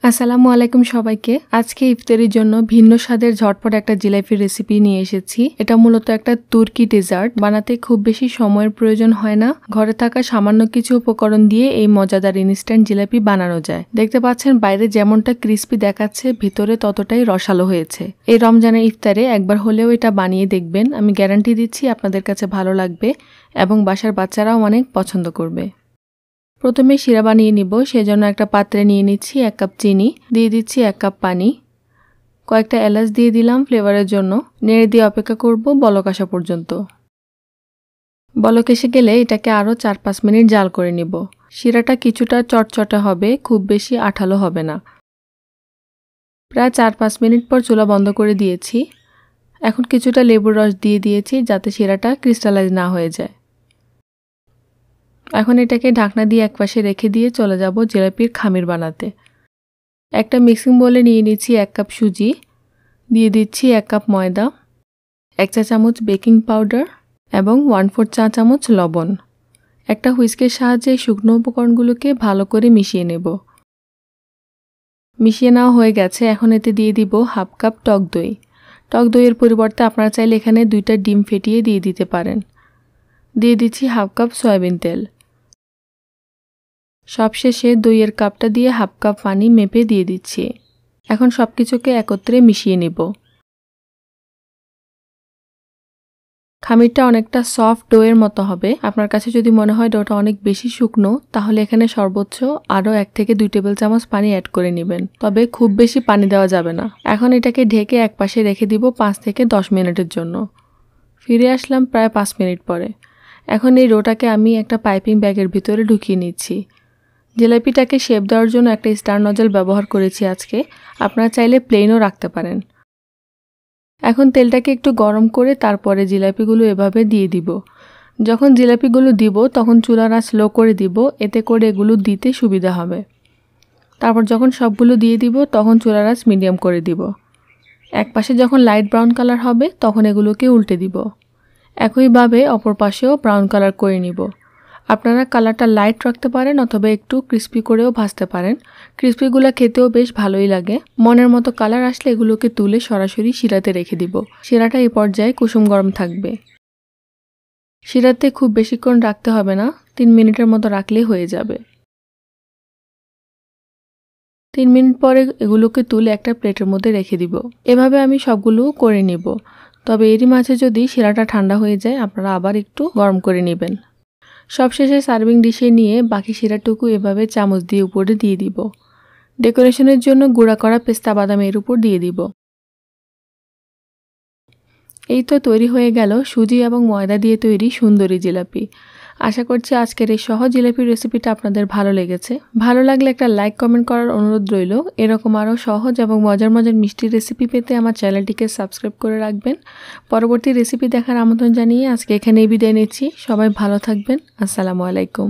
আসসালামু আলাইকুম সবাইকে। আজকে ইফতারির জন্য ভিন্ন স্বাদের ঝটপট একটা জিলাপি রেসিপি নিয়ে এসেছি। এটা মূলত একটা তুর্কি ডেজার্ট। বানাতে খুব বেশি সময়ের প্রয়োজন হয় না। ঘরে থাকা সামান্য কিছু উপকরণ দিয়ে এই মজাদার ইনস্ট্যান্ট জিলাপি বানানো যায়। দেখতে পাচ্ছেন বাইরে যেমনটা ক্রিস্পি দেখাচ্ছে, ভিতরে ততটাই রসালো হয়েছে। এই রমজানের ইফতারে একবার হলেও এটা বানিয়ে দেখবেন। আমি গ্যারান্টি দিচ্ছি আপনাদের কাছে ভালো লাগবে এবং বাসার বাচ্চারাও অনেক পছন্দ করবে। প্রথমে শিরা বানিয়ে নিব। সেজন্য একটা পাত্রে নিয়ে নিচ্ছি 1 কাপ চিনি, দিয়ে দিচ্ছি 1 কাপ পানি, কয়েকটা এলাচ দিয়ে দিলাম ফ্লেভারের জন্য। নেড়ে দিয়ে অপেক্ষা করব বলক আসা পর্যন্ত। বলক এসে গেলে এটাকে আরও 4-5 মিনিট জাল করে নিব। শিরাটা কিছুটা চটচটে হবে, খুব বেশি আঠালো হবে না। প্রায় 4-5 মিনিট পর চুলা বন্ধ করে দিয়েছি। এখন কিছুটা লেবুর রস দিয়ে দিয়েছি যাতে শিরাটা ক্রিস্টালাইজ না হয়ে যায়। এখন এটাকে ঢাকনা দিয়ে একপাশে রেখে দিয়ে চলে যাব জিলাপির খামির বানাতে। একটা মিক্সিং বোলে নিয়ে নিচ্ছি 1 কাপ সুজি, দিয়ে দিচ্ছি 1 কাপ ময়দা, 1 চা চামচ বেকিং পাউডার এবং 1/4 চা চামচ লবণ। একটা হুইস্কের সাহায্যে শুকনো উপকরণগুলোকে ভালো করে মিশিয়ে নেব। মিশিয়ে নেওয়া হয়ে গেছে। এখন এতে দিয়ে দিব 1/2 কাপ টক দই। টক দইয়ের পরিবর্তে আপনারা চাইলে এখানে 2টা ডিম ফেটিয়ে দিয়ে দিতে পারেন। দিয়ে দিচ্ছি 1/2 কাপ সয়াবিন তেল। সবশেষে দইয়ের কাপটা দিয়ে 1/2 কাপ পানি মেপে দিয়ে দিচ্ছি। এখন সবকিছুকে একত্রে মিশিয়ে নিব। খামিরটা অনেকটা সফট ডোয়ের মতো হবে। আপনার কাছে যদি মনে হয় ডোটা অনেক বেশি শুকনো, তাহলে এখানে সর্বোচ্চ আরও 1 থেকে 2 টেবিল চামচ পানি অ্যাড করে নেবেন। তবে খুব বেশি পানি দেওয়া যাবে না। এখন এটাকে ঢেকে একপাশে রেখে দিব 5 থেকে 10 মিনিটের জন্য। ফিরে আসলাম প্রায় 5 মিনিট পরে। এখন এই ডোটাকে আমি একটা পাইপিং ব্যাগের ভিতরে ঢুকিয়ে নিচ্ছি। জিলাপিটাকে শেপ দেওয়ার জন্য একটা স্টার নজল ব্যবহার করেছি আজকে। আপনারা চাইলে প্লেনও রাখতে পারেন। এখন তেলটাকে একটু গরম করে তারপরে জিলাপিগুলো এভাবে দিয়ে দিব। যখন জিলাপিগুলো দিব তখন চুলার আঁচ স্লো করে দিব, এতে করে এগুলো দিতে সুবিধা হবে। তারপর যখন সবগুলো দিয়ে দিব তখন চুলার আঁচ মিডিয়াম করে দিব। একপাশে যখন লাইট ব্রাউন কালার হবে তখন এগুলোকে উল্টে দিব। একইভাবে অপর পাশেও ব্রাউন কালার করে নিব। আপনারা কালারটা লাইট রাখতে পারেন অথবা একটু ক্রিস্পি করেও ভাজতে পারেন। ক্রিস্পিগুলো খেতেও বেশ ভালোই লাগে। মনের মতো কালার আসলে এগুলোকে তুলে সরাসরি শিরাতে রেখে দিব। শিরাটা এই পর্যায়ে কুসুম গরম থাকবে। শিরাতে খুব বেশিক্ষণ রাখতে হবে না, 3 মিনিটের মতো রাখলেই হয়ে যাবে। 3 মিনিট পরে এগুলোকে তুলে একটা প্লেটের মধ্যে রেখে দিব। এভাবে আমি সবগুলো করে নিব। তবে এরই মাঝে যদি শিরাটা ঠান্ডা হয়ে যায় আপনারা আবার একটু গরম করে নেবেন। সবশেষে সার্ভিং ডিশে নিয়ে বাকি শিরাটুকু এভাবে চামচ দিয়ে উপরে দিয়ে দিব। ডেকোরেশনের জন্য গুঁড়া করা পেস্তা বাদাম এর উপর দিয়ে দিব। এই তো তৈরি হয়ে গেল সুজি এবং ময়দা দিয়ে তৈরি সুন্দরী জিলাপি। আশা করছি আজকের এই সহজ জিলাপির রেসিপিটা আপনাদের ভালো লেগেছে। ভালো লাগলে একটা লাইক কমেন্ট করার অনুরোধ রইল। এরকম আরও সহজ এবং মজার মজার মিষ্টির রেসিপি পেতে আমার চ্যানেলটিকে সাবস্ক্রাইব করে রাখবেন। পরবর্তী রেসিপি দেখার আমন্ত্রণ জানিয়ে আজকে এখানেই বিদায় নিচ্ছি। সবাই ভালো থাকবেন। আসসালামু আলাইকুম।